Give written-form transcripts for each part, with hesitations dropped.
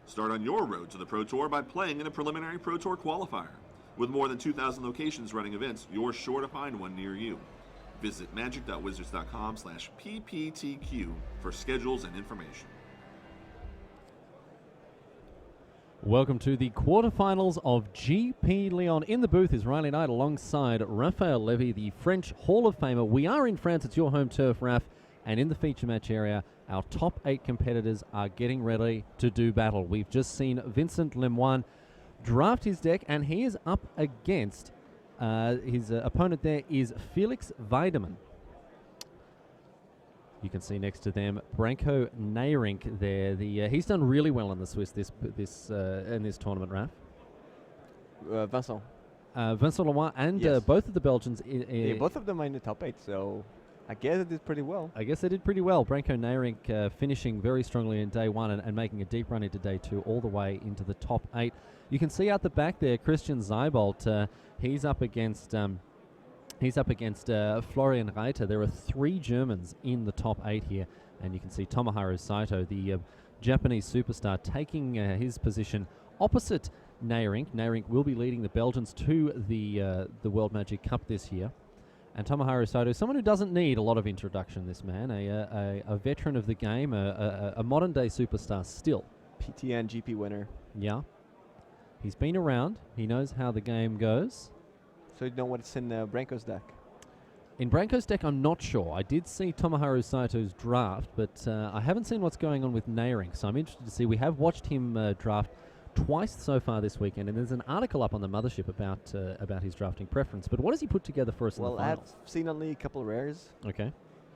Start on your road to the Pro Tour by playing in a preliminary Pro Tour qualifier. With more than 2,000 locations running events, you're sure to find one near you. Visit magic.wizards.com/pptq for schedules and information. Welcome to the quarterfinals of GP Lyon. In the booth is Riley Knight alongside Raphael Levy, the French Hall of Famer. We are in France, it's your home turf, Raf, and in the feature match area, our top 8 competitors are getting ready to do battle. We've just seen Vincent Lemoine draft his deck, and he is up against his opponent there is Felix Weidemann. You can see next to them Branco Neirnyck there. He's done really well in the Swiss in this tournament, Raf. Vincent Lemoine and yes. Both of the Belgians. Both of them are in the top 8, so I guess they did pretty well. Branco Neirnyck finishing very strongly in day 1 and making a deep run into day 2 all the way into the top 8. You can see out the back there Christian Seibold. He's up against Florian Reiter. There are 3 Germans in the top 8 here, and you can see Tomoharu Saito, the Japanese superstar, taking his position opposite Neirnyck. Neirnyck will be leading the Belgians to the World Magic Cup this year. And Tomoharu Saito, someone who doesn't need a lot of introduction, this man, a veteran of the game, a modern-day superstar still. PT and GP winner. Yeah. He's been around. He knows how the game goes. So you know what's in Branco's deck? In Branco's deck, I'm not sure. I did see Tomoharu Saito's draft, but I haven't seen what's going on with Neirnyck, so I'm interested to see. We have watched him draft twice so far this weekend, and there's an article up on the mothership about his drafting preference. But what has he put together for us in the finals? I've seen only a couple of rares. Okay.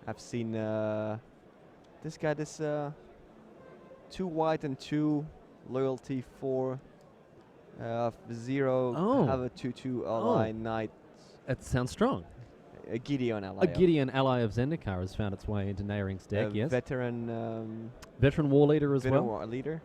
I've seen this guy, 2 white and 2 loyalty 4 0. Oh. Have a 2/2 ally knight. That sounds strong. A Gideon ally. A Gideon ally of Zendikar has found its way into Neirnyck's deck, yes. Veteran war leader as well. War leader.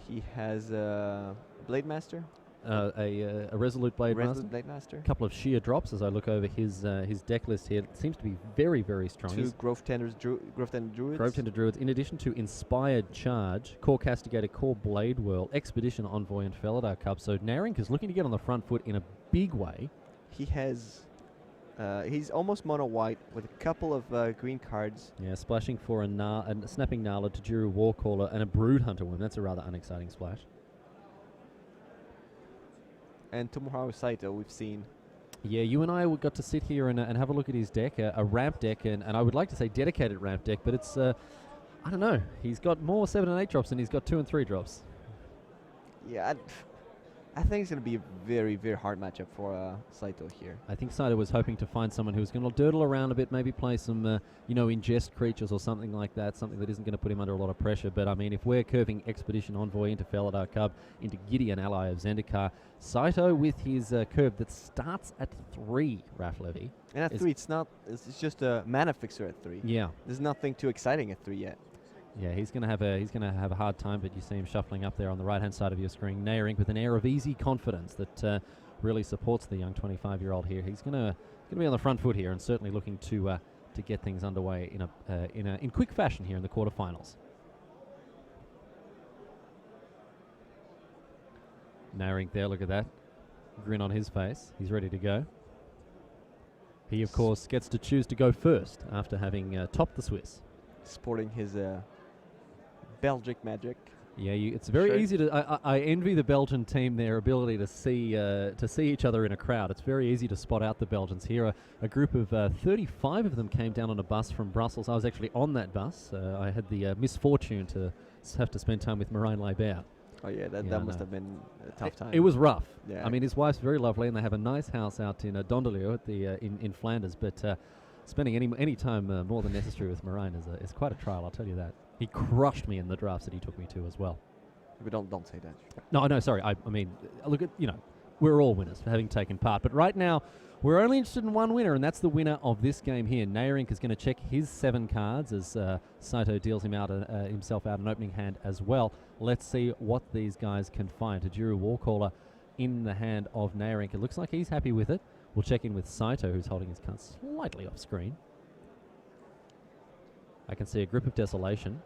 He has a Blade Master. A Resolute Blade Master. A couple of sheer drops as I look over his deck list here. It seems to be very, very strong. 2 Grove Tender Druids. In addition to Inspired Charge, Core Castigator, Core Blade Whirl, Expedition Envoy, and Felidar Cup. So Neirnyck is looking to get on the front foot in a big way. He has... he's almost mono white with a couple of green cards. Yeah, splashing for a Snapping Gnarler, Tajuru Warcaller, and a Brood Hunter Worm. That's a rather unexciting splash. And Tomoharu Saito, we've seen. Yeah, you and I got to sit here and have a look at his deck, a ramp deck, and I would like to say dedicated ramp deck, but it's, I don't know. He's got more 7 and 8 drops than he's got 2 and 3 drops. Yeah, I think it's going to be a very, very hard matchup for Saito here. I think Saito was hoping to find someone who was going to dirtle around a bit, maybe play some, ingest creatures or something like that, something that isn't going to put him under a lot of pressure. But, I mean, if we're curving Expedition Envoy into Felidar Cub, into Gideon, ally of Zendikar, Saito with his curve that starts at 3, Raf Levy. And at 3, it's just a mana fixer at 3. Yeah. There's nothing too exciting at 3 yet. Yeah, he's gonna have a hard time, but you see him shuffling up there on the right-hand side of your screen. Neirnyck with an air of easy confidence that really supports the young 25-year-old here. He's gonna be on the front foot here and certainly looking to get things underway in quick fashion here in the quarterfinals. Neirnyck there, look at that grin on his face. He's ready to go. He of course gets to choose to go first after having topped the Swiss. Sporting his Belgic magic. Yeah, it's very easy to. I envy the Belgian team their ability to see each other in a crowd. It's very easy to spot out the Belgians here. A group of 35 of them came down on a bus from Brussels. I was actually on that bus. I had the misfortune to have to spend time with Marijn Leibert. Oh yeah, that must have been a tough time. It was rough. Yeah. I mean, his wife's very lovely, and they have a nice house out in Dondeleu at in Flanders. But spending any time more than necessary with Marijn is quite a trial. I'll tell you that. He crushed me in the drafts that he took me to as well. But don't say that. No, sorry. I mean, look at, we're all winners for having taken part. But right now, we're only interested in one winner, and that's the winner of this game here. Neirnyck is going to check his 7 cards as Saito deals himself out an opening hand as well. Let's see what these guys can find. Tajuru Warcaller in the hand of Neirnyck. It looks like he's happy with it. We'll check in with Saito, who's holding his cards slightly off screen. I can see a Grip of Desolation,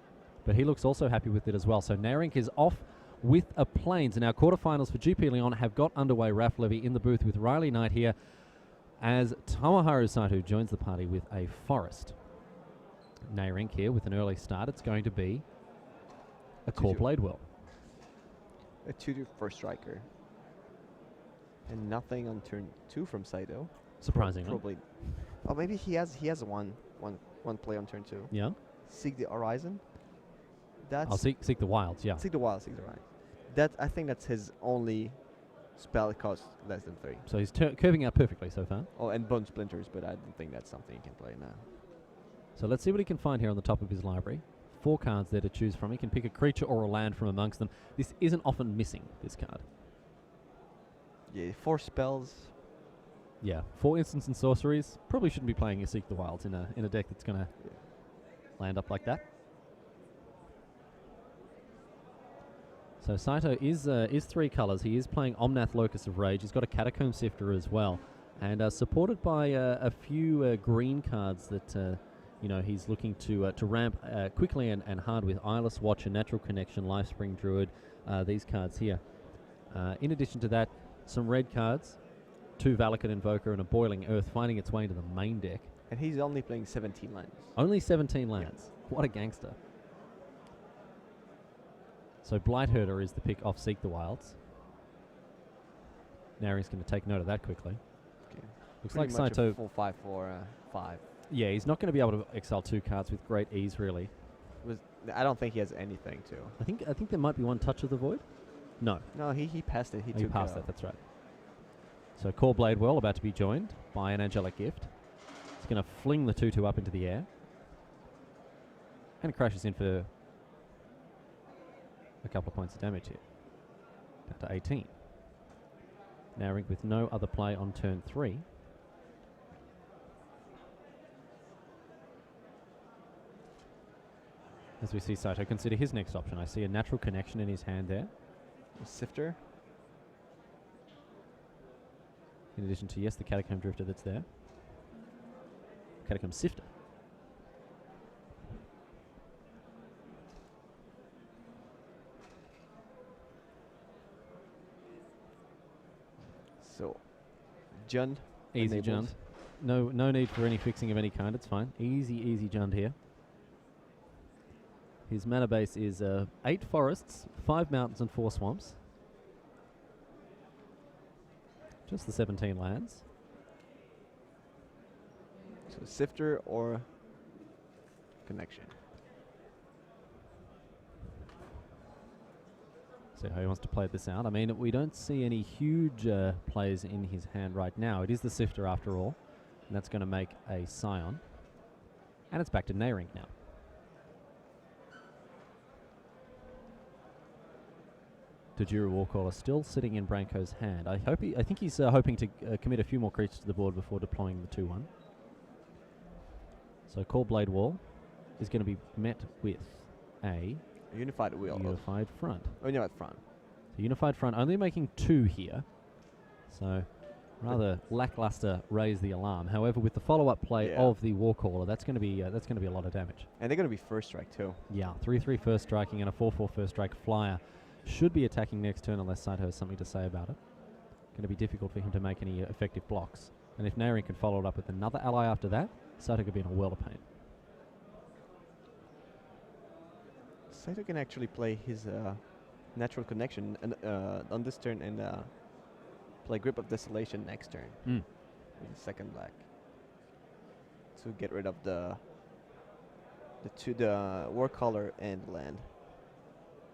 but he looks also happy with it as well. So Neirnyck is off with a planes. And our quarterfinals for GP Lyon have got underway. Raf Levy in the booth with Riley Knight here as Tomoharu Saito joins the party with a forest. Neirnyck here with an early start. It's going to be a core Bladewell. A 2-2 first striker. And nothing on turn 2 from Saito. Surprisingly. Probably. Oh, maybe he has one play on turn 2. Yeah. Seek the Horizon. That's I'll seek the wilds, yeah. Seek the Wild, Seek the Horizon. That, I think that's his only spell that costs less than 3. So he's curving out perfectly so far. Oh, and Bone Splinters, but I don't think that's something he can play now. So let's see what he can find here on the top of his library. 4 cards there to choose from. He can pick a creature or a land from amongst them. This isn't often missing, this card. Yeah, 4 spells. Yeah, 4 instants and sorceries. Probably shouldn't be playing a Seek the Wilds in a deck that's going to land up like that. So Saito is 3 colors. He is playing Omnath Locus of Rage. He's got a Catacomb Sifter as well, and supported by a few green cards that he's looking to ramp quickly and hard with Eyeless Watcher, Natural Connection, Lifespring Druid. These cards here. In addition to that, some red cards, 2 Valakut Invoker and a Boiling Earth finding its way into the main deck. And he's only playing 17 lands. Only 17 lands. Yeah. What a gangster. So Blightherder is the pick off Seek the Wilds. Now he's going to take note of that quickly. Okay. Looks Pretty like much Saito... a full 5 for 5. Yeah, he's not going to be able to exile 2 cards with great ease, really. I don't think he has anything to. I think there might be 1 Touch of the Void. No. No, he passed it. He passed that, that's right. So Core Bladewell about to be joined by an Angelic Gift. He's going to fling the 2/2 up into the air. And crashes in for a couple of points of damage here. Down to 18. Neirnyck with no other play on turn 3. As we see Saito consider his next option. I see a Natural Connection in his hand there. A Sifter. In addition to, yes, the Catacomb Drifter that's there. Catacomb Sifter. So, Jund. Easy Jund. No need for any fixing of any kind. It's fine. Easy Jund here. His mana base is 8 forests, 5 mountains, and 4 swamps. Just the 17 lands. So Sifter or Connection. See how he wants to play this out. I mean, we don't see any huge plays in his hand right now. It is the Sifter after all, and that's going to make a Scion. And it's back to Neirnyck now. Tajiri Warcaller still sitting in Branco's hand. I think he's hoping to commit a few more creatures to the board before deploying the 2/1. So Core Blade Wall is going to be met with a Unified Wheel. Unified Front. Oh, Unified Front. So Unified Front only making 2 here. So rather lackluster raise the alarm. However, with the follow-up play of the Warcaller, that's going to be a lot of damage. And they're going to be first strike too. Yeah, 3/3 first striking and a 4/4 first strike flyer. Should be attacking next turn unless Saito has something to say about it. Going to be difficult for him to make any effective blocks. And if Neirnyck can follow it up with another ally after that, Saito could be in a world of pain. Saito can actually play his Natural Connection on this turn and play Grip of Desolation next turn. In second black. To get rid of the Warcaller and land.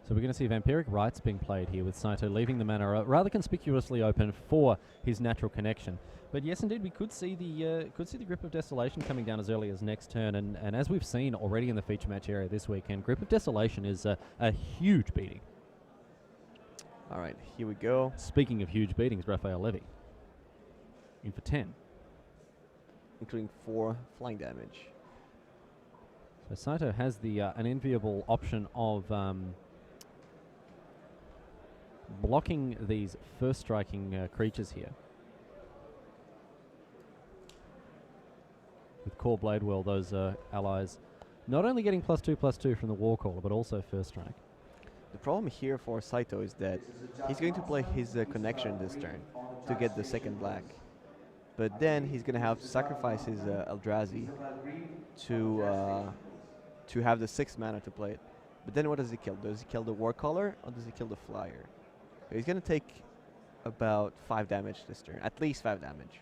So we're going to see Vampiric Rites being played here with Saito leaving the mana rather conspicuously open for his Natural Connection. But yes, indeed, we could see the Grip of Desolation coming down as early as next turn, and as we've seen already in the feature match area this weekend, Grip of Desolation is a huge beating. All right, here we go. Speaking of huge beatings, Raphael Levy in for 10, including 4 flying damage. So Saito has the an enviable option of blocking these first striking creatures here. With Core Bladewell, those allies Not only getting +2/+2 from the Warcaller, but also first strike. The problem here for Saito is that he's going to play his connection this turn to get the second black. But then he's going to have to sacrifice his Eldrazi to have the 6 mana to play it. But then what does he kill? Does he kill the Warcaller or does he kill the Flyer? He's going to take about 5 damage this turn, at least 5 damage.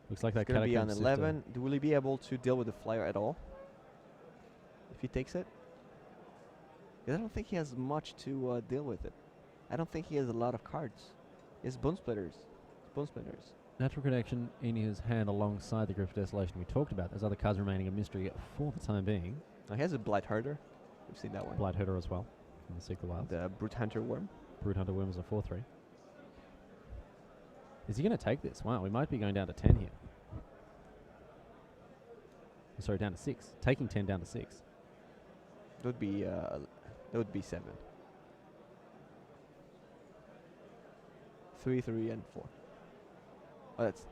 Looks like that It's going to be on Catacomb 11. Will he be able to deal with the Flyer at all? If he takes it? 'Cause I don't think he has much to deal with it. I don't think he has a lot of cards. He has Bone Splitters. Bone Splitters. Natural Connection in his hand alongside the Grip of Desolation we talked about. There's other cards remaining a mystery for the time being. He has a Blight Herder. We've seen that one. Blight Herder as well from the Seek the Wilds. The Brute Hunter Worm. Brute Hunter Worm is a 4/3. Is he going to take this? Wow, we might be going down to 10 here. Sorry, down to 6. Taking 10 down to 6. That would be 7. 3, 3, and 4. Oh, that's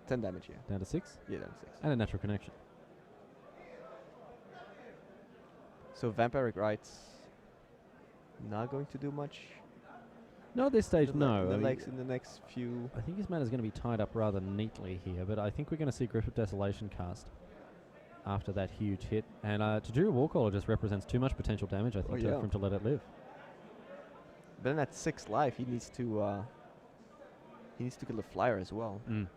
10 damage, yeah. Down to 6? Yeah, down to 6. And a Natural Connection. So Vampiric Rites not going to do much. No, at this stage, no. In the next few. I think his mana is going to be tied up rather neatly here, but I think we're going to see Grip of Desolation cast after that huge hit. And Tajiri Warcaller just represents too much potential damage, I think, for him to let it live. But then at 6 life, he needs to kill the Flyer as well. Mm.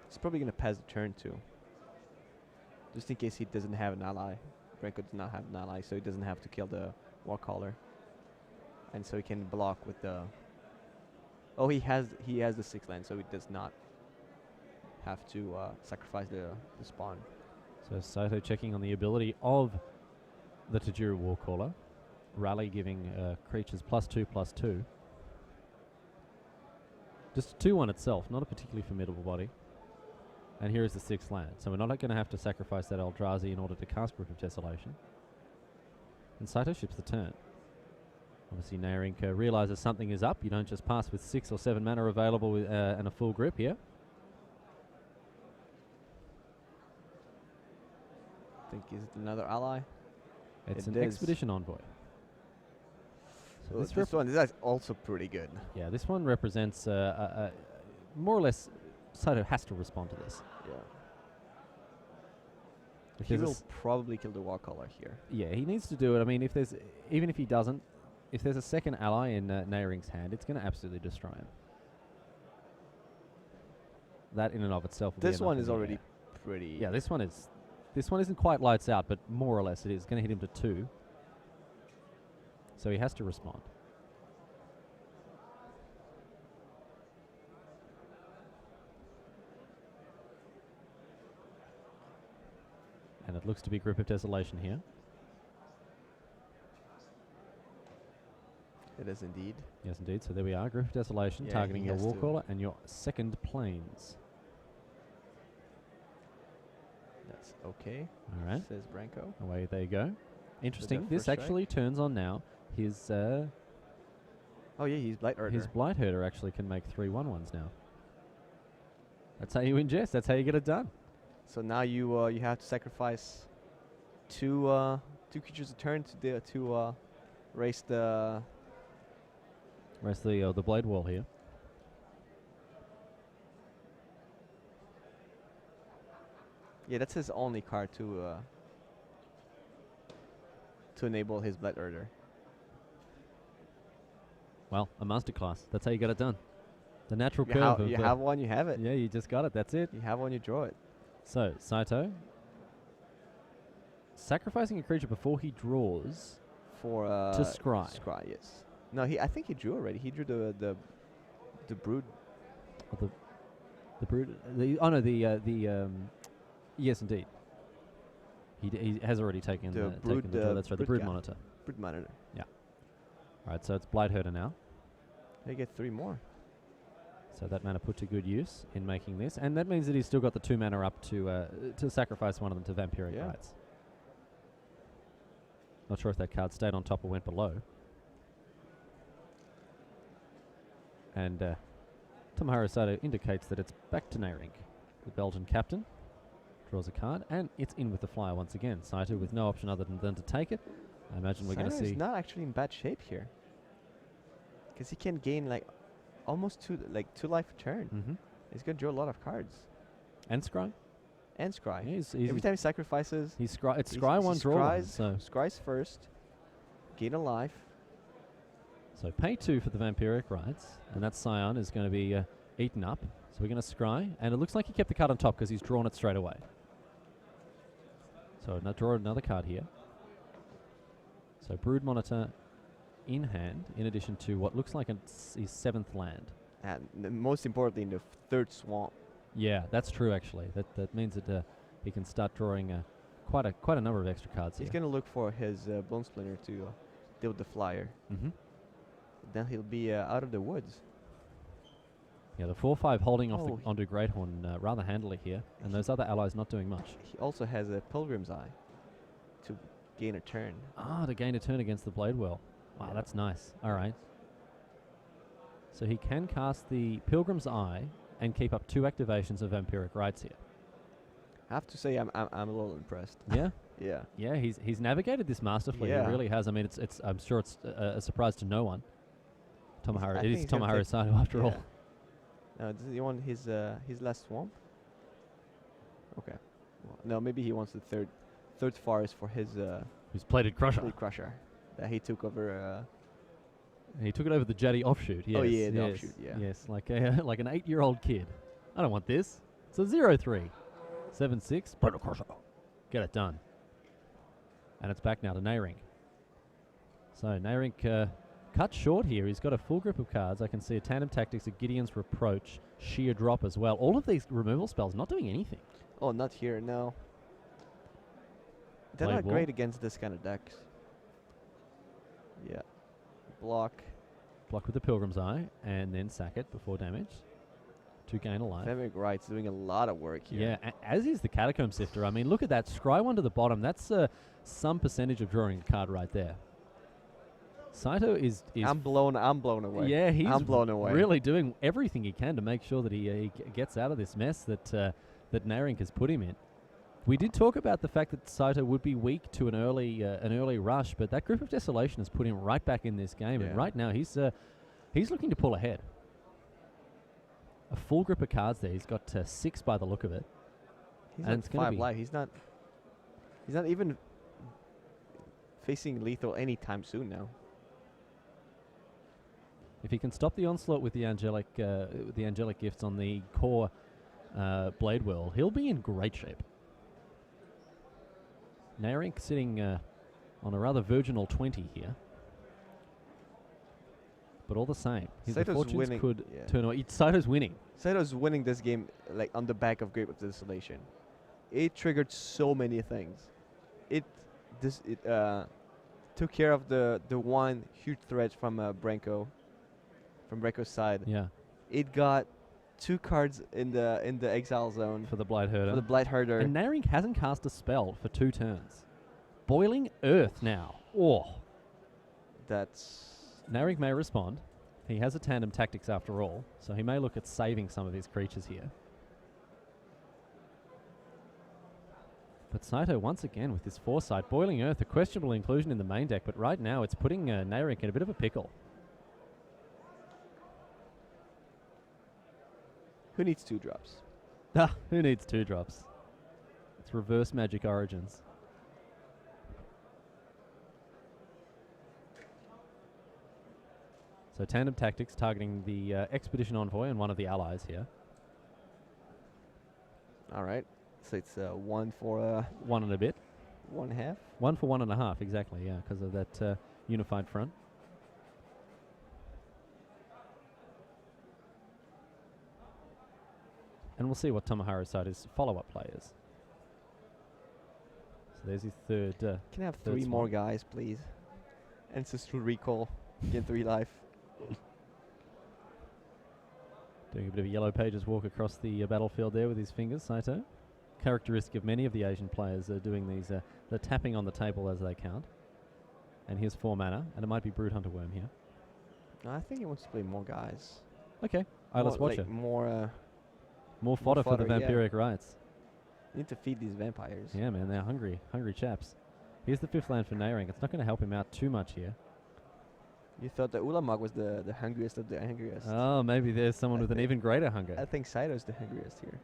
He's probably going to pass the turn too. Just in case he doesn't have an ally. Branco does not have an ally, so he doesn't have to kill the Warcaller. And so he can block with the... Oh, he has the 6 land, so he does not have to sacrifice the spawn. So Saito checking on the ability of the Tajiri Warcaller. Rally giving creatures +2/+2. Just 2/1 itself, not a particularly formidable body. And here is the 6th land. So we're not going to have to sacrifice that Eldrazi in order to cast Grip of Desolation. And Saito ships the turn. Obviously, Neirnyck realizes something is up. You don't just pass with 6 or 7 mana available with, and a full grip here. I think is it another ally? It's It an is. Expedition Envoy. So So this one is also pretty good. yeah, this one represents more or less Saito has to respond to this. Yeah. If He there's a will s- probably kill the Warcaller here. yeah, he needs to do it. I mean, even if he doesn't, if there's a second ally in Neirnyck's hand, it's going to absolutely destroy him. That in and of itself will be This enough one in is the already air. pretty... Yeah, this one isn't quite lights out, but more or less it is going to hit him to 2. So he has to respond. And it looks to be Grip of Desolation here. It is indeed. Yes, indeed. So there we are. Grip of Desolation Yeah, targeting he your has to- Warcaller and your second planes. That's okay, All right. says Branco. Away they go. Interesting. first This strike. actually turns on now. His Oh yeah, he's Blight Herder. his Blight Herder actually can make 3/1/1s now. That's how you ingest. That's how you get it done. So now you you have to sacrifice two creatures a turn to raise the... Rest the Blade Wall here. Yeah, that's his only card to enable his Blight Herder. Well, a masterclass. That's how you get it done. The natural You, curve. you of, have one, you have it. yeah, you just got it. That's it. You have one, you draw it. So Saito sacrificing a creature before he draws. For To scry. Scry, yes. No, I think he drew already. He drew the Brood. The brood. Yes, indeed. He has already taken The the Brood, draw. That's right. The Brood Brood guy. Monitor. Brood Monitor. All right. So it's Blight Herder now. They get 3 more. So that mana put to good use in making this, and that means that he's still got the 2 mana up to sacrifice one of them to Vampiric Yeah. Rites. Not sure if that card stayed on top or went below. And Tomoharu Saito indicates that it's back to Neirnyck. The Belgian captain draws a card, and it's in with the flyer once again. Saito with no option other than to take it. I imagine we're going to see... Saito's not actually in bad shape here. Because he can gain like almost two life a turn. Mm-hmm. He's going to draw a lot of cards. And scry. And scry. Yeah, he's Every time he sacrifices... it's scry one, draw one. So Scries first. Gain a life. So pay 2 for the vampiric rights, and that scion is going to be eaten up. So we're going to scry, and it looks like he kept the card on top because he's drawn it straight away. So now draw another card here. So Brood Monitor in hand, in addition to what looks like his 7th land. And most importantly, in the 3rd swamp. Yeah, that's true actually. That means that he can start drawing quite a number of extra cards He's here. going to look for his Bone Splinter to deal with the flyer. Mm-hmm. Then he'll be out of the woods. Yeah, the 4/5 holding off onto Greathorn rather handily here, and those other allies not doing much. He also has a Pilgrim's Eye to gain a turn. Ah, to gain a turn against the Blade Whirl. Wow, Yeah. that's nice. All right. So he can cast the Pilgrim's Eye and keep up 2 activations of Vampiric Rights here. I have to say, I'm a little impressed. Yeah, Yeah. yeah. He's navigated this masterfully. Yeah. He really has. I mean, it's I'm sure it's a surprise to no one. I It think is he's gonna Tomoharu take- Saito after all. Does he want his last swamp? Okay. Well, no, maybe he wants the third forest for his Who's plated Crusher? Blade Crusher that he took over. He took it over the Jetty offshoot. Yes, Oh, yeah, the yes, offshoot, yeah. Yes, like like an 8-year-old kid. I don't want this. It's a 0/3. 7/6. Plated Crusher. Get it done. And it's back now to Neirnyck. So Neirnyck cut short here. He's got a full grip of cards. I can see a Tandem Tactics, a Gideon's Reproach, Sheer Drop as well. All of these removal spells not doing anything. Oh, not here, no. They're Blade not Wall. great against this kind of decks. Yeah. Block. Block with the Pilgrim's Eye and then sack it before damage to gain a life. Vampiric Rights doing a lot of work here. Yeah, as is the Catacomb Sifter. I mean, look at that. Scry one to the bottom. That's some percentage of drawing a card right there. Saito is I'm blown away. yeah, I'm blown away. really doing everything he can to make sure that he gets out of this mess that Neirnyck has put him in. We did talk about the fact that Saito would be weak to an early rush, but that Grip of Desolation has put him right back in this game, and Yeah. right now he's looking to pull ahead. A full grip of cards there. He's got 6 by the look of it. He's And at it's gonna 5 be- life. He's not even facing lethal anytime soon now. If he can stop the onslaught with the angelic gifts on the core Blade Whirl, he'll be in great shape. Neirnyck sitting on a rather virginal 20 here. But all the same, the Saito's fortunes winning, could yeah. turn away. Saito's winning. Saito's winning this game like on the back of Grip of Desolation. It triggered so many things. It took care of the one huge threat from Branco's side. Yeah, It got 2 cards in the exile zone for the Blight Herder. for the Blight Herder. And Neirnyck hasn't cast a spell for 2 turns. Boiling Earth now. Oh. That's Neirnyck may respond. He has a Tandem Tactics after all, so he may look at saving some of his creatures here. But Saito once again with his foresight. Boiling Earth, a questionable inclusion in the main deck, but right now it's putting Neirnyck in a bit of a pickle. who needs 2 drops? Ah, who needs 2 drops? It's reverse Magic Origins. So Tandem Tactics targeting the Expedition Envoy and one of the allies here. All right. So it's 1 for 1 and a bit. 1/2. 1 for 1.5, exactly, yeah, because of that unified front. And we'll see what Tomoharu Saito's follow-up play is. So there's his third. Can I have Third 3 more swamp. guys, please? Ancestral Recall. Gain 3 life. Doing a bit of a Yellow Pages walk across the battlefield there with his fingers, Saito. Characteristic of many of the Asian players doing these, the tapping on the table as they count. And here's 4 mana, and it might be Brood Hunter Worm here. No, I think he wants to play more guys. Okay, Eyeless more, Watcher. like, more More fodder for the fodder, yeah. vampiric rights. need to feed these vampires. Yeah, man, they're hungry chaps. Here's the 5th land for Neirnyck. It's not going to help him out too much here. You thought that Ulamog was the hungriest of the hungriest. Oh, maybe there's someone with an even greater hunger. I think Saito's the hungriest here.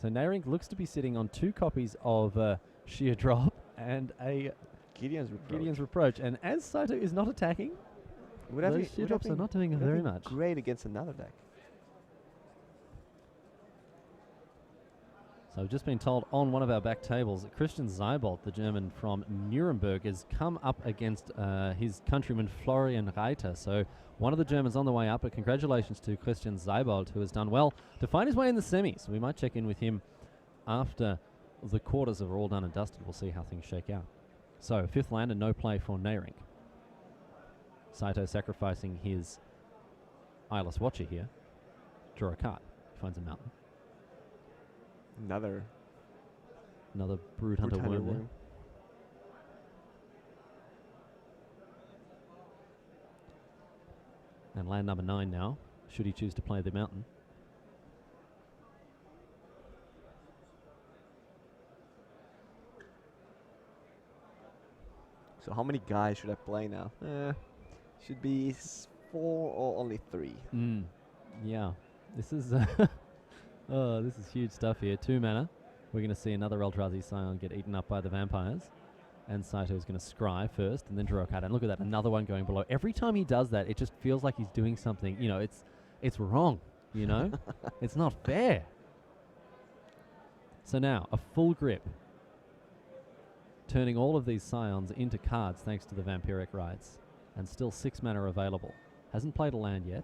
So Neirnyck looks to be sitting on 2 copies of Sheer Drop and a Gideon's Reproach. And as Saito is not attacking, those Sheer Drops are not doing very much. Great against another deck. So I've just been told on one of our back tables that Christian Seibold, the German from Nuremberg, has come up against his countryman Florian Reiter. So one of the Germans on the way up, but congratulations to Christian Seibold, who has done well to find his way in the semis. We might check in with him after the quarters are all done and dusted. We'll see how things shake out. So 5th land and no play for Neirnyck. Saito sacrificing his Eyeless Watcher here. Draw a card. Finds a mountain. Another Brood Hunter worm there. And land number 9 now, should he choose to play the mountain. So how many guys should I play now? Should be 4 or only 3. Yeah, this is oh, this is huge stuff here. 2 mana. We're going to see another Eldrazi Scion get eaten up by the vampires. And Saito is going to scry first and then draw a card. And look at that, another one going below. Every time he does that, it just feels like he's doing something. You know, it's wrong, you know? It's not fair. So now, a full grip. Turning all of these Scions into cards thanks to the vampiric rights. And still 6 mana available. Hasn't played a land yet.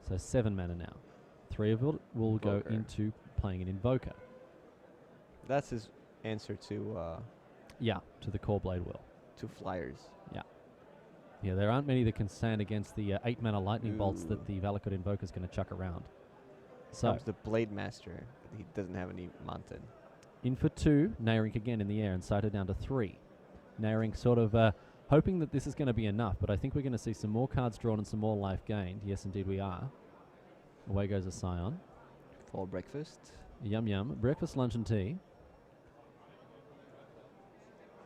So 7 mana now. 3 of it will go into playing an Invoker. That's his answer to to the Core Blade Will. to flyers. Yeah, there aren't many that can stand against the 8 mana lightning bolts that the Valakut Invoker is going to chuck around. So Comes the Blade Master. He doesn't have any mountain. in for 2, Neirnyck again in the air and Saito down to 3. Neirnyck sort of hoping that this is going to be enough, but I think we're going to see some more cards drawn and some more life gained. Yes, indeed we are. Away goes a Scion. For breakfast. Yum yum. Breakfast, lunch and tea.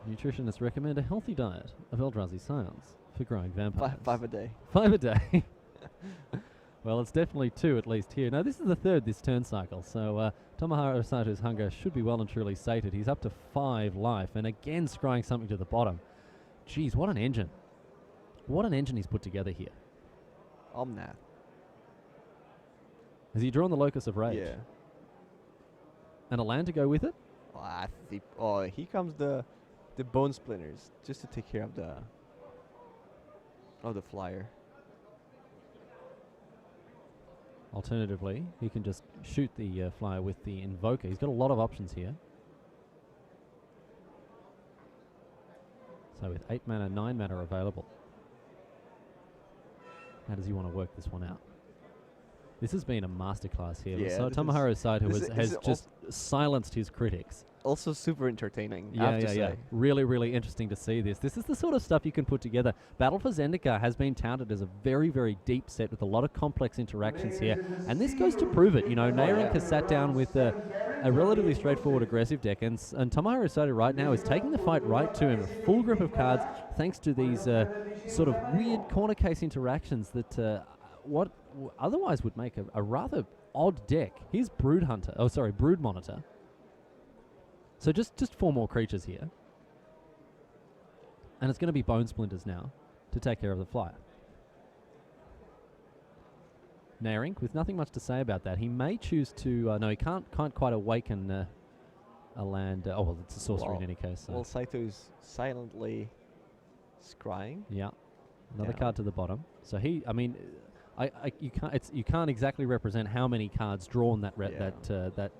Nutritionists recommend a healthy diet of Eldrazi Scions for growing vampires. 5 a day. 5 a day. Well, it's definitely 2 at least here. Now, this is the 3rd this turn cycle, so Tomoharu Saito's hunger should be well and truly sated. He's up to 5 life, and again scrying something to the bottom. Jeez, what an engine. What an engine he's put together here. Omnath. Has he drawn the Locus of Rage? Yeah. And a land to go with it? Here comes the Bone Splinters, just to take care of the flyer. Alternatively, he can just shoot the flyer with the Invoker. He's got a lot of options here. So with 8 mana, 9 mana available. How does he want to work this one out? This has been a masterclass here. Yeah, So Tomoharu Saito this has just silenced his critics. Also super entertaining, I have to say. Really, really interesting to see this. This is the sort of stuff you can put together. Battle for Zendikar has been touted as a very, very deep set with a lot of complex interactions here. And this goes to prove it. You know, Neirnyck has sat down with a relatively straightforward aggressive deck. And Tomoharu Saito right now is taking the fight right to him. A full grip of cards thanks to these sort of weird corner case interactions that what otherwise would make a rather odd deck. Here's Brood Monitor. So just 4 more creatures here. And it's going to be Bone Splinters now to take care of the flyer. Neirnyck, with nothing much to say about that, he may choose to... no, he can't quite awaken a land... well, it's a sorcery in any case. So. Well, Saito is silently scrying. Yeah. Another card to the bottom. So he... I mean... you can't exactly represent how many cards drawn that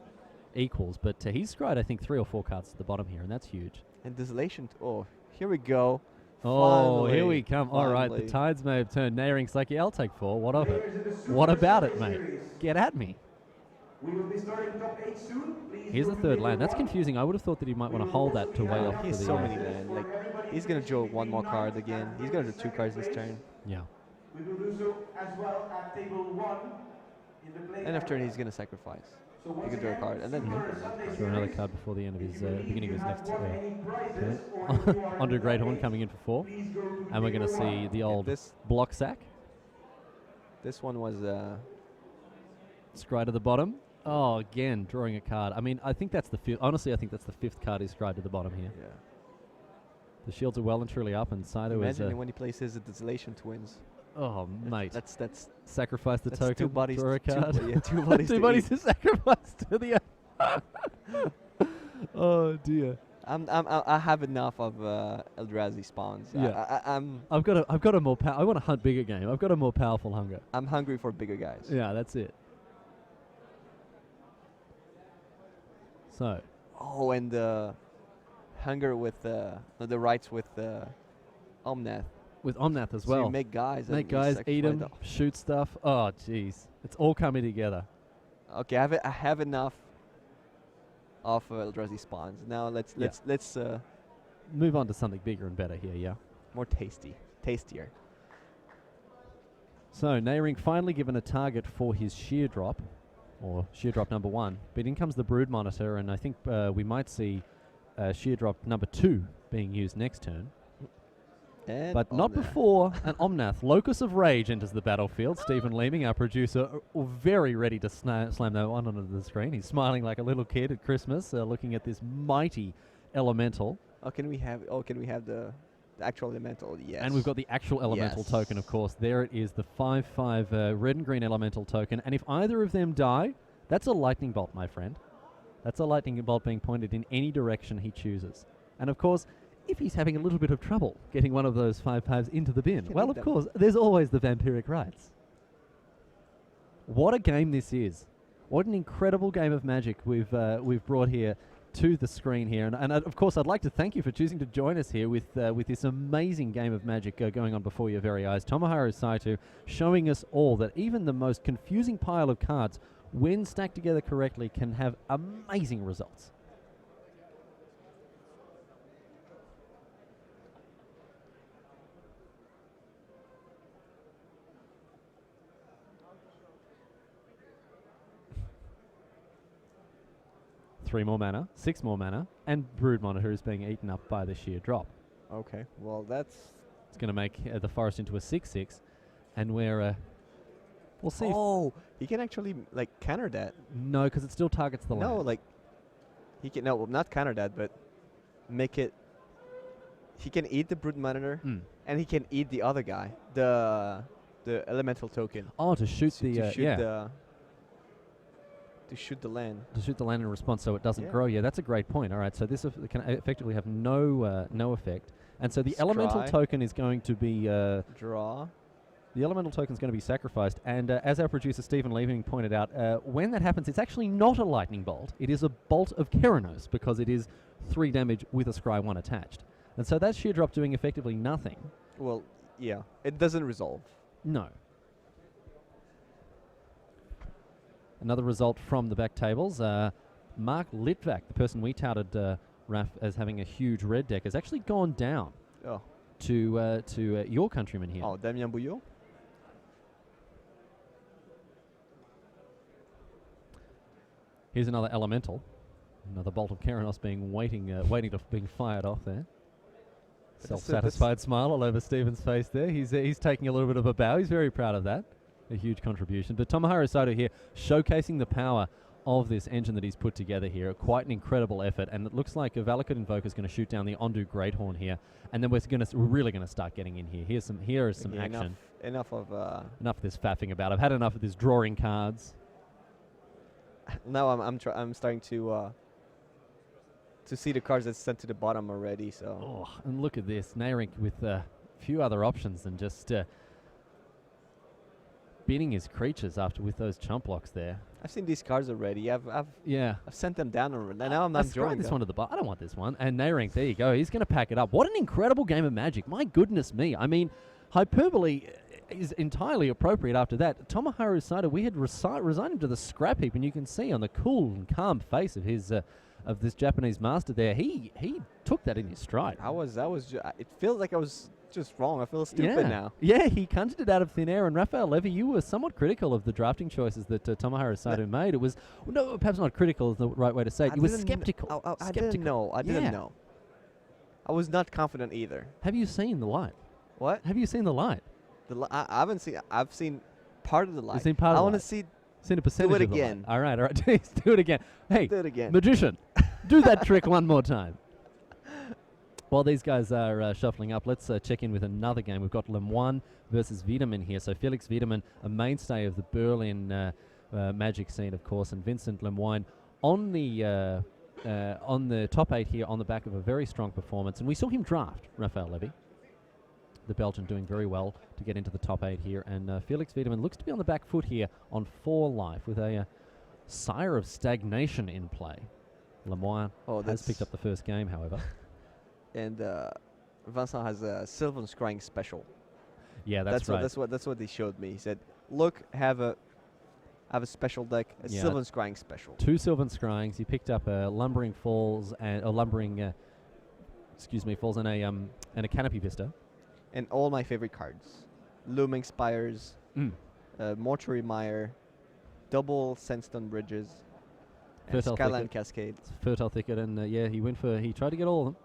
equals, but he's scryed I think 3 or 4 cards to the bottom here, and that's huge. And Desolation. Here we go. Oh, Finally, here we come. All right, the tides may have turned. Neirnyck's like, yeah, I'll take 4. What of it? What about it, mate? Get at me. We will be starting top 8 soon. Here's the 3rd land. That's confusing. I would have thought that he might want to hold that to weigh off. He has so many land. Like, he's gonna draw 1 more card again. He's gonna draw 2 cards this turn. Yeah. We will do so as well at table 1 in the play And after area. he's gonna sacrifice. So You once can draw a again, card, and then Super Sunday Draw another Series. card before the end of If his you believe beginning of you his have next won turn. any prizes, or if you are Under in the Greathorn lottery, coming in for 4. please go to And we're going to table see 1. the old this block sack. this one was Scry to the bottom. Oh, again, drawing a card. I mean, I think that's the fifth. Honestly, I think that's the 5th card he's scried to the bottom here. yeah. The shields are well and truly up, and Saito is Imagine when he plays his Desolation Twins. oh, mate. That's Sacrifice the that's token, two bodies. draw a two card. bo- yeah, two bodies. Two to bodies eat. to sacrifice to the oh, dear. I have enough of Eldrazi spawns. Yeah. I'm I've got a more I want a hunt bigger game. I've got a more powerful hunger. I'm hungry for bigger guys. Yeah, that's it. So, Oh, and the hunger with the rights with Omnath. with Omnath as So well. you make guys. and Make you guys, eat sacrifice them, shoot stuff. Oh, jeez. It's all coming together. Okay, I have enough of Eldrazi spawns. Now let's Move on to something bigger and better here, yeah? more tastier. So, Neirnyck finally given a target for his shear drop, or shear drop number 1. But in comes the Brood Monitor, and I think we might see shear drop number 2 being used next turn. And But not Omnath. before an Omnath. Locus of Rage enters the battlefield. Stephen Leeming, our producer, very ready to slam that one onto the screen. He's smiling like a little kid at Christmas, looking at this mighty elemental. Oh, can we have the actual elemental? Yes. And we've got the actual elemental token, of Yes. course. There it is, the 5/5 red and green elemental token. And if either of them die, that's a lightning bolt, my friend. That's a lightning bolt being pointed in any direction he chooses. And of course, if he's having a little bit of trouble getting one of those 5/5s into the bin, can well, eat of them. course, there's always the vampiric rights. What a game this is. What an incredible game of Magic we've brought here to the screen here. And of course, I'd like to thank you for choosing to join us here with this amazing game of Magic going on before your very eyes. Tomoharu Saito showing us all that even the most confusing pile of cards, when stacked together correctly, can have amazing results. Three more mana, 6 more mana, and Brood Monitor is being eaten up by the sheer drop. Okay. Well, that's. It's going to make the forest into a 6/6, and we'll see. Oh, he can actually counter that. No, because it still targets the No, land. he can not counter that, but make it. He can eat the Brood Monitor, and he can eat the other guy, the elemental token. Oh, to shoot the to shoot yeah, to shoot the land. to shoot the land in response, so it doesn't Yeah. grow. Yeah, that's a great point. All right, so this can effectively have no effect, and so the elemental Scry. token is going to be Draw. the elemental token is going to be sacrificed. And as our producer Stephen Leaving pointed out, when that happens, it's actually not a lightning bolt. It is a bolt of Keranos because it is 3 damage with a Scry 1 attached. And so that's sheer drop doing effectively nothing. Well, yeah, it doesn't resolve. No. Another result from the back tables. Mark Litvak, the person we touted, Raf, as having a huge red deck, has actually gone down Oh, to your countryman here. oh, Damien Bouillot. Here's another elemental. Another bolt of Keranos waiting to being fired off there. But Self-satisfied smile all over Stephen's face there. He's taking a little bit of a bow. He's very proud of that. A huge contribution. But Tomoharu Saito here showcasing the power of this engine that he's put together here. Quite an incredible effort. And it looks like a Valakut Invoker is going to shoot down the Ondu Greathorn here. And then we're really going to start getting in here. Here is some Okay, action. Enough of. Enough of this faffing about. I've had enough of this drawing cards. Now I'm starting to see the cards that's sent to the bottom already. So. Oh, and look at this. Neirnyck with a few other options than just binning his creatures with those chump blocks there. I've seen these cards already. I've Yeah. sent them down already. Now I'm Let's not throw drawing this them. one to the bottom. I don't want this one. And Neirnyck, there you go. He's going to pack it up. What an incredible game of Magic. My goodness me. I mean, hyperbole is entirely appropriate after that. Tomoharu Saito, we had resigned him to the scrap heap, and you can see on the cool and calm face of his of this Japanese master there, he took that in his stride. It feels like I was just wrong. I feel stupid yeah. now. Yeah, he conjured it out of thin air. And Rafael Levy, you were somewhat critical of the drafting choices that Tomoharu Saito made. It was, no, perhaps not critical is the right way to say it. You were skeptical. I didn't know. I didn't know. I was not confident either. Have you seen the light? What? Have you seen the light? I haven't seen. I've seen part of the light. You've seen part of I the want to light. see. Seen a percentage Do it of the light. again. All right. Jeez, do it again. Hey, Do it again. magician, do that trick one more time. While these guys are shuffling up, let's check in with another game. We've got Lemoine versus Wiedemann here. So Felix Wiedemann, a mainstay of the Berlin Magic scene, of course, and Vincent Lemoine on the top 8 here on the back of a very strong performance. And we saw him draft Rafael Levy, the Belgian, doing very well to get into the top 8 here. And Felix Wiedemann looks to be on the back foot here on 4 life with a sire of stagnation in play. Lemoine has picked up the first game, however. And Vincent has a Sylvan Scrying special. Yeah, that's right. That's what they showed me. He said, "Look, have a special deck, a Sylvan Scrying special." 2 Sylvan Scryings. He picked up a Lumbering Falls and Falls and a Canopy Vista. And all my favorite cards: Looming Spires, Mortuary Mire, double Sandstone Bridges, and Fertile Skyline Thicket. Cascade. Fertile Thicket, and he tried to get all of them.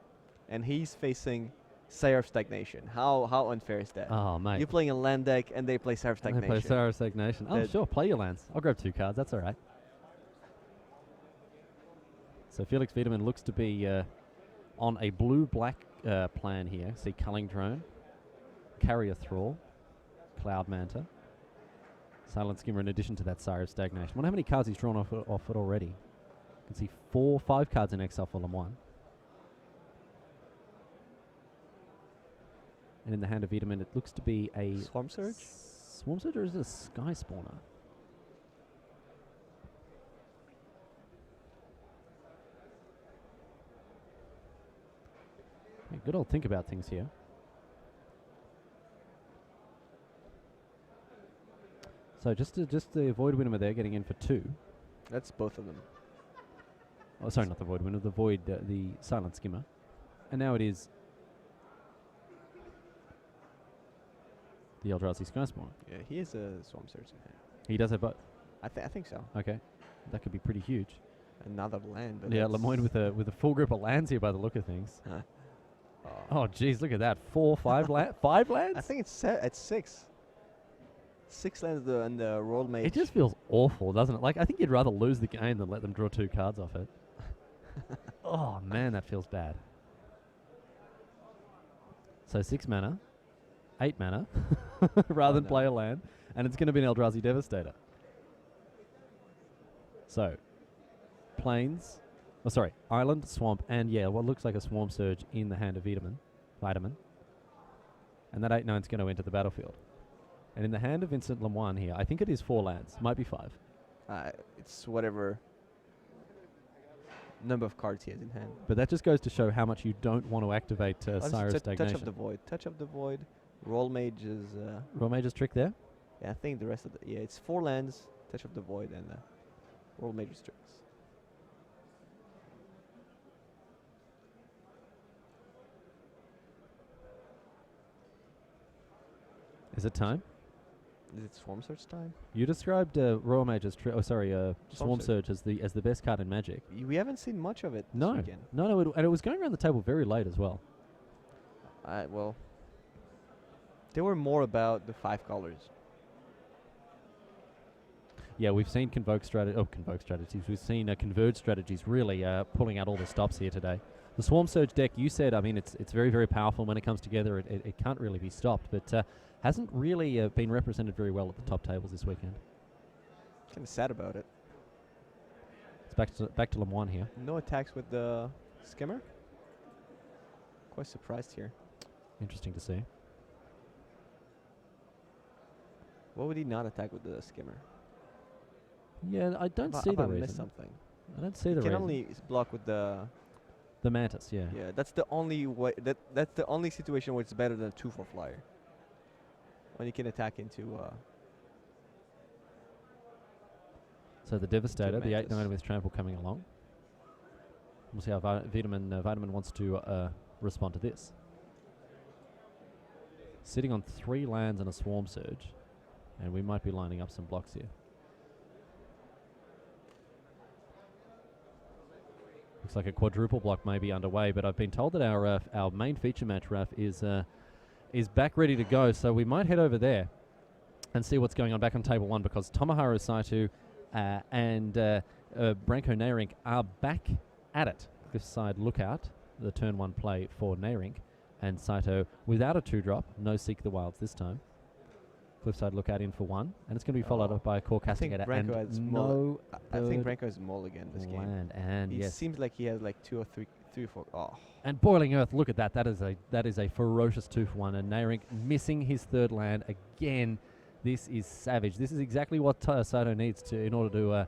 And he's facing Sire of Stagnation. How unfair is that? Oh, mate. You're playing a land deck, and they play Sire of They Stagnation. play Sire of Stagnation. Oh, sure, play your lands. I'll grab 2 cards, that's all right. So Felix Wiedemann looks to be on a blue-black plan here. See Culling Drone, Carrier Thrall, Cloud Manta, Silent Skimmer in addition to that Sire of Stagnation. I wonder how many cards he's drawn off it already. You can see 5 cards in exile for Lemoine. And in the hand of Wiedemann, it looks to be a Swarm Surge? Swarm Surge, or is it a Sky Spawner? Yeah, good old think about things here. So just to avoid Wiedemann there, getting in for 2. That's both of them. Oh, sorry, not the Void Winner, the Silent Skimmer. And now it is the Eldrazi Sky Spawner. Yeah, he is a Swarm Surge in hand. He does have both. I think so. Okay, that could be pretty huge. Another land, but Yeah, Lemoine with a full group of lands here by the look of things. Oh, geez, look at that. 4, 5 5 lands? I think it's 6. 6 lands and the Roll Mage. It just feels awful, doesn't it? Like, I think you'd rather lose the game than let them draw 2 cards off it. Oh, man, that feels bad. So 6 mana, 8 mana, rather than play a land, and it's going to be an Eldrazi Devastator. So, Plains, Island, Swamp, and what looks like a Swarm Surge in the hand of Vitamin. And that 8/9 is going to enter the battlefield. And in the hand of Vincent Lemoine here, I think it is 4 lands, might be 5. It's whatever number of cards he has in hand. But that just goes to show how much you don't want to activate Sire of Stagnation. Touch of the Void. Touch of the Void. Roll Mage is... Roll Mage's trick there? Yeah, I think the rest of the... Yeah, it's 4 lands, Touch of the Void, and Roll Mage's tricks. Is it time? Is it Swarm Surge time? You described Royal Mage's Swarm Surge as the best card in Magic. We haven't seen much of it this No, weekend. and it was going around the table very late as well. Well, they were more about the 5 colors. Yeah, we've seen convoke strategies. We've seen converge strategies really pulling out all the stops here today. The Swarm Surge deck, you said, I mean, it's very, very powerful. When it comes together, it can't really be stopped, but hasn't really been represented very well at the top tables this weekend. Kind of sad about it. It's back to Lemoine here. No attacks with the Skimmer? Quite surprised here. Interesting to see. What would he not attack with the Skimmer? Yeah, I don't see the I reason. missed something. I don't see the He can reason. only block with the Mantis, yeah. Yeah, that's the only way. That's the only situation where it's better than a 2/4 flyer. When you can attack into. So the Devastator, the Mantis. 8/9 with Trample coming along. We'll see how Vitamin wants to respond to this. sitting on 3 lands and a Swarm Surge, and we might be lining up some blocks here. Looks like a quadruple block may be underway, but I've been told that our main feature match, Raf, is back ready to go, so we might head over there and see what's going on back on table 1, because Tomoharu Saito and Branco Neirnyck are back at it. Cliffside Lookout, the turn 1 play for Neirnyck, and Saito without a 2-drop, no Seek the Wilds this time. Cliffside Lookout in for 1, and it's going to be followed up by a Core Castigator and no I think Branco has mulligan this game. land, and It yes. seems like he has like 2 or 3 or 4. Oh, And Boiling Earth, look at that. That is a ferocious 2 for 1. And Neirnyck missing his 3rd land again. This is savage. This is exactly what Saito needs in order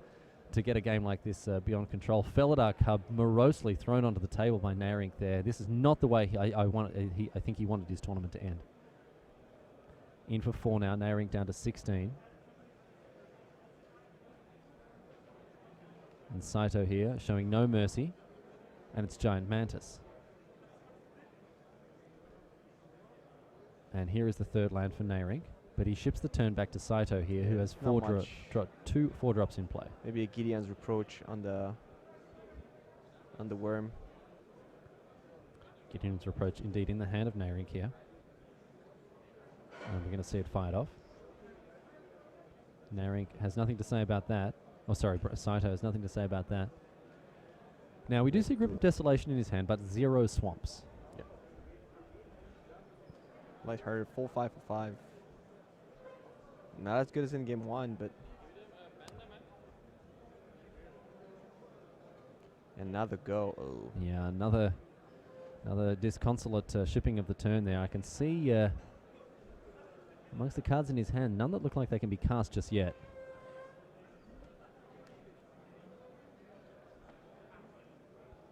to get a game like this beyond control. Felidar Cub morosely thrown onto the table by Neirnyck there. This is not the way I think he wanted his tournament to end. In for 4 now. Neirnyck down to 16. And Saito here showing no mercy. And it's Giant Mantis. And here is the 3rd land for Neirnyck. But he ships the turn back to Saito here, who has 2 4-drops in play. maybe a Gideon's Reproach on the worm. Gideon's Reproach indeed in the hand of Neirnyck here. And we're going to see it fired off. Neirnyck has nothing to say about that. Oh, sorry, Saito has nothing to say about that. Now, we do see Grip of Desolation in his hand, but 0 swamps. Yep. Lighthearted, full 5 for 5. Not as good as in game 1, but another go. Oh, Yeah, another disconsolate shipping of the turn there. I can see amongst the cards in his hand, none that look like they can be cast just yet.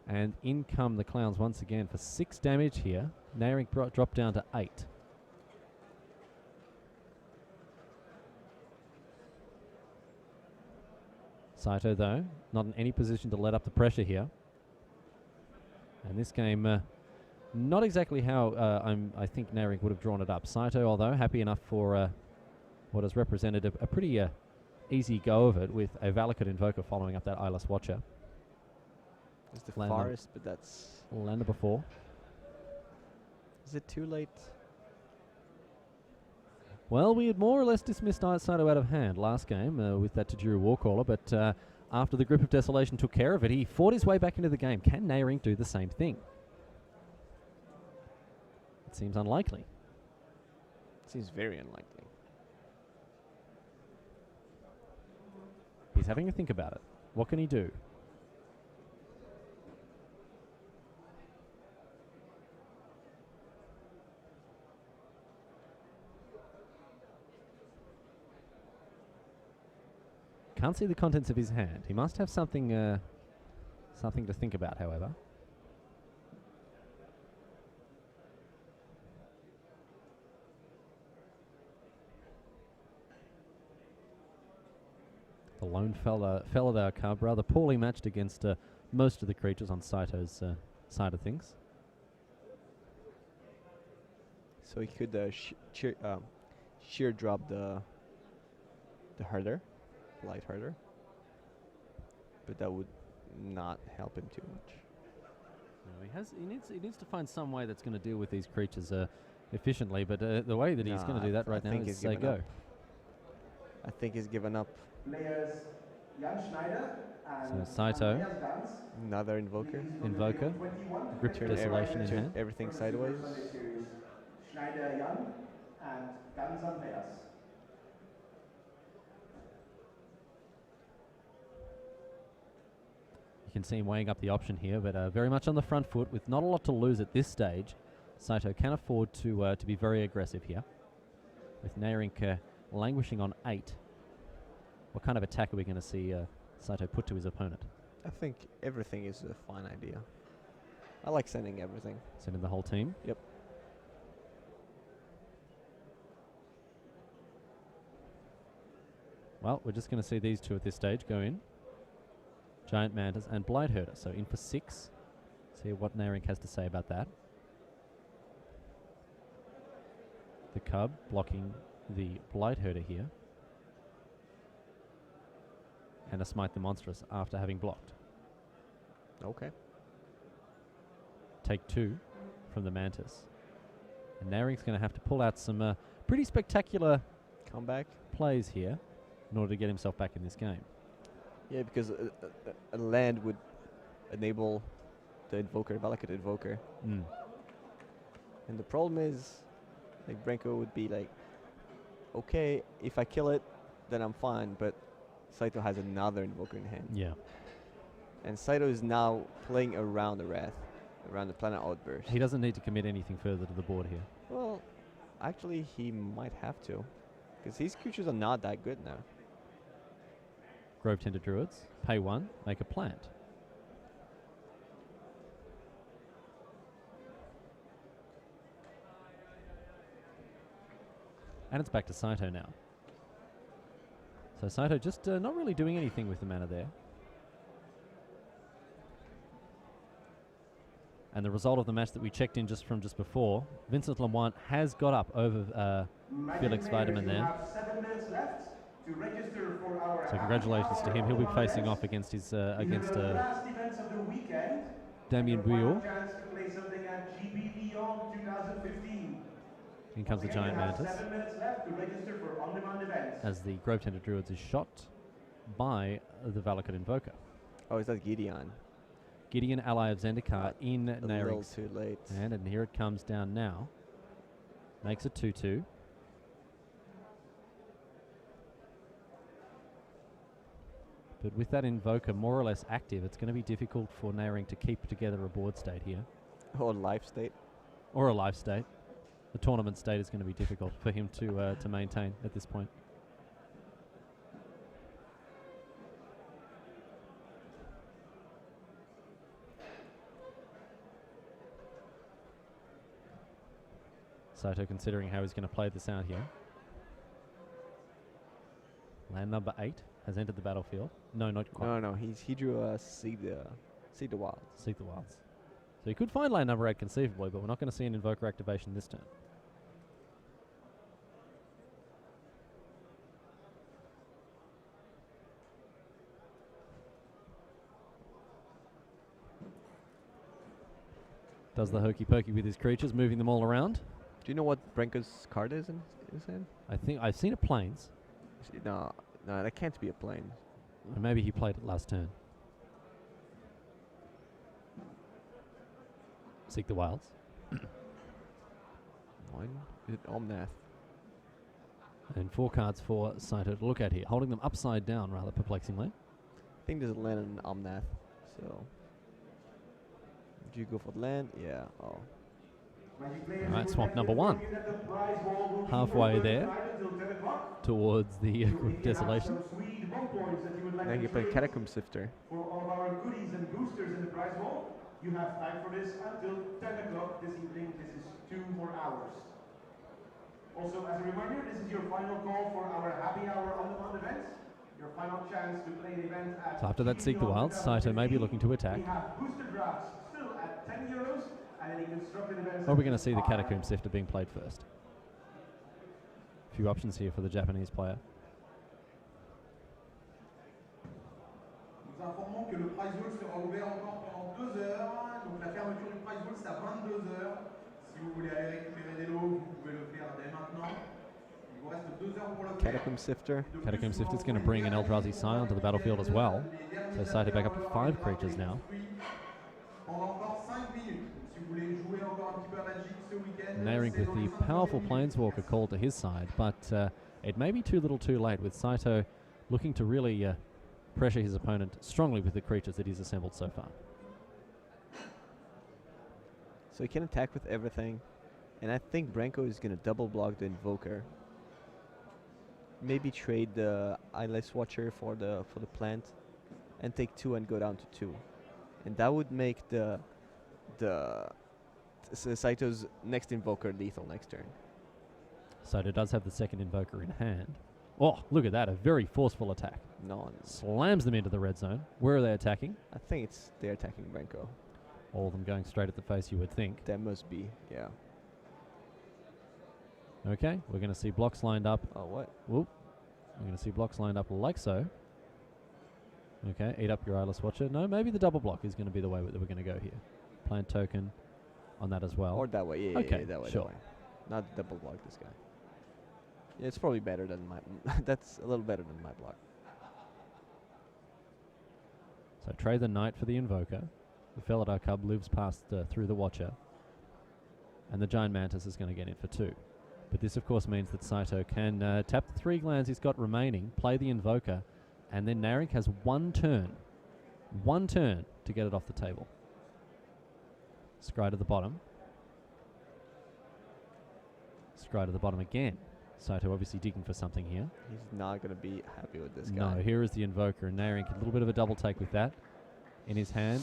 And in come the Clowns once again for 6 damage here. Neirnyck dropped down to 8. Saito, though, not in any position to let up the pressure here. And this game, not exactly how I think Neirnyck would have drawn it up. Saito, although, happy enough for what has represented a pretty easy go of it with a Valakut Invoker following up that Eyeless Watcher. it's the Land forest, but that's. Landed before. Is it too late? Well, we had more or less dismissed Saito out of hand last game with that Tajuru Warcaller, but after the Grip of Desolation took care of it, he fought his way back into the game. Can Neirnyck do the same thing? It seems unlikely. Seems very unlikely. He's having to think about it. What can he do? Can't see the contents of his hand. He must have something something to think about, however. The lone Felidar cub, rather poorly matched against most of the creatures on Saito's side of things. So he could sheer drop the herder, light herder, but that would not help him too much. No, he needs to find some way that's going to deal with these creatures efficiently. But the way that he's going to do that right now is say go. I think he's given up. Players Jan Schneider and So Saito, Andreas Gans. Another invoker. Invoker, 21. Grip of Turn Desolation in turn hand. everything sideways. Sunday series. Schneider Jan and Gans Andreas. You can see him weighing up the option here, but very much on the front foot with not a lot to lose at this stage. Saito can afford to be very aggressive here. With Neirnyck languishing on 8. What kind of attack are we going to see Saito put to his opponent? I think everything is a fine idea. I like sending everything. Sending the whole team? Yep. Well, we're just going to see these two at this stage go in. Giant Mantis and Blight Herder. So in for 6. See what Neirnyck has to say about that. The Cub blocking the Blight Herder here. And a Smite the Monstrous after having blocked. Okay. Take 2 from the Mantis. And Neirnyck's going to have to pull out some pretty spectacular Comeback. plays here in order to get himself back in this game. Yeah, because a land would enable the Invoker, Valakut Invoker. Mm. And the problem is, like, Branco would be like, okay, if I kill it, then I'm fine, but Saito has another Invoker in hand. Yeah. And Saito is now playing around the Wrath, around the Planet Outburst. He doesn't need to commit anything further to the board here. Well, actually, he might have to, because his creatures are not that good now. Grove Tender Druids, pay 1, make a plant. And it's back to Saito now. So Saito just not really doing anything with the mana there. And the result of the match that we checked in just before, Vincent Lemoine has got up over Felix Weidemann there. So congratulations to him. He'll be facing off against his against Damien Bouillot. In comes the Giant Mantis. As the Grove Tender Druids is shot by the Valakut Invoker. Oh, is that Gideon? Gideon, ally of Zendikar, in A little Neirnyck's too late. hand, and here it comes down now. Makes it 2-2. But with that Invoker more or less active, it's going to be difficult for Neirnyck to keep together a board state here. Or life state. Or a life state. The tournament state is going to be difficult for him to maintain at this point. Saito considering how he's going to play this out here. Land number 8 has entered the battlefield. No, not quite. No, he drew a Seek the Wilds. Seek the Wilds. So he could find land number 8 conceivably, but we're not going to see an Invoker activation this turn. Does the hokey pokey with his creatures, moving them all around. Do you know what Branco's card is in his hand? I think I've seen it planes. No, that can't be a plane. Or maybe he played it last turn. Seek the Wilds. Mine? Is it Omnath? And 4 cards for Saito to look at here, holding them upside down rather perplexingly. I think there's a land in Omnath, so... Do you go for the land? Yeah, oh. Alright, swamp number 1. Halfway there towards the Desolation. Then you play Catacomb Sifter. For all of our goodies and boosters in the prize wall, you have time for this until 10 o'clock this evening. This is 2 more hours. Also, as a reminder, this is your final call for our happy hour on-demand events. Your final chance to play an event at... So after that Seek the Wilds, Saito may be looking to attack. We have booster drafts still at €10, and any constructed events... Or we're going to see the Catacomb Sifter being played first. A few options here for the Japanese player. Nous informons que le prize wall sera ouvert encore pendant 2 heures. Donc la fermeture du prize wall c'est à 22 heures. Si vous voulez aller récupérer des lots, vous pouvez le faire dès maintenant. Il vous reste 2 heures pour le faire. Catacomb Sifter. Catacomb Sifter is going to bring an Eldrazi Scion to the battlefield as well. So Saito back up to 5 creatures now. Neirnyck with the powerful Planeswalker called to his side, but it may be too little too late with Saito looking to really pressure his opponent strongly with the creatures that he's assembled so far. So he can attack with everything. And I think Branco is going to double block the Invoker. Maybe trade the Eyeless Watcher for the plant and take 2 and go down to 2. And that would make the Saito's next Invoker lethal next turn. Saito does have the second Invoker in hand. Oh, look at that, a very forceful attack. Slams them into the red zone. Where are they attacking? I think they're attacking Branco. All of them going straight at the face, you would think. That must be, yeah. Okay, we're going to see blocks lined up. Oh, what? Whoop. We're going to see blocks lined up like so. Okay, eat up your eyeless watcher. No, maybe the double block is going to be the way that we're going to go here. Plant token on that as well. Or that way, yeah, Okay, yeah, that way, sure. that way. Not double block this guy. Yeah, it's probably better than my... that's a little better than my block. So trade the knight for the invoker. The Felidar Cub lives past through the watcher. And the Giant Mantis is going to get in for 2. But this, of course, means that Saito can tap the 3 lands he's got remaining, play the invoker, and then Neirnyck has 1 turn. 1 turn to get it off the table. Scry to the bottom. Scry to the bottom again. Saito obviously digging for something here. He's not going to be happy with this guy. No, here is the invoker, and Neirnyck, a little bit of a double take with that in his hand.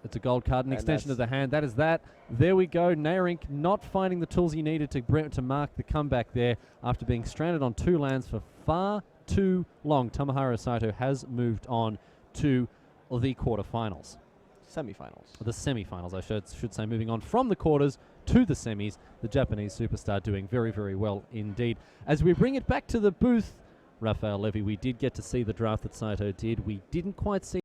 It's a gold card, an And extension of that's- the hand. That is that. There we go. Neirnyck not finding the tools he needed to mark the comeback there after being stranded on 2 lands for far too long. Tomoharu Saito has moved on to the quarterfinals. Semi-finals. The semi-finals, I should say, moving on from the quarters to the semis. The Japanese superstar doing very, very well indeed. As we bring it back to the booth, Raphael Levy, we did get to see the draft that Saito did. We didn't quite see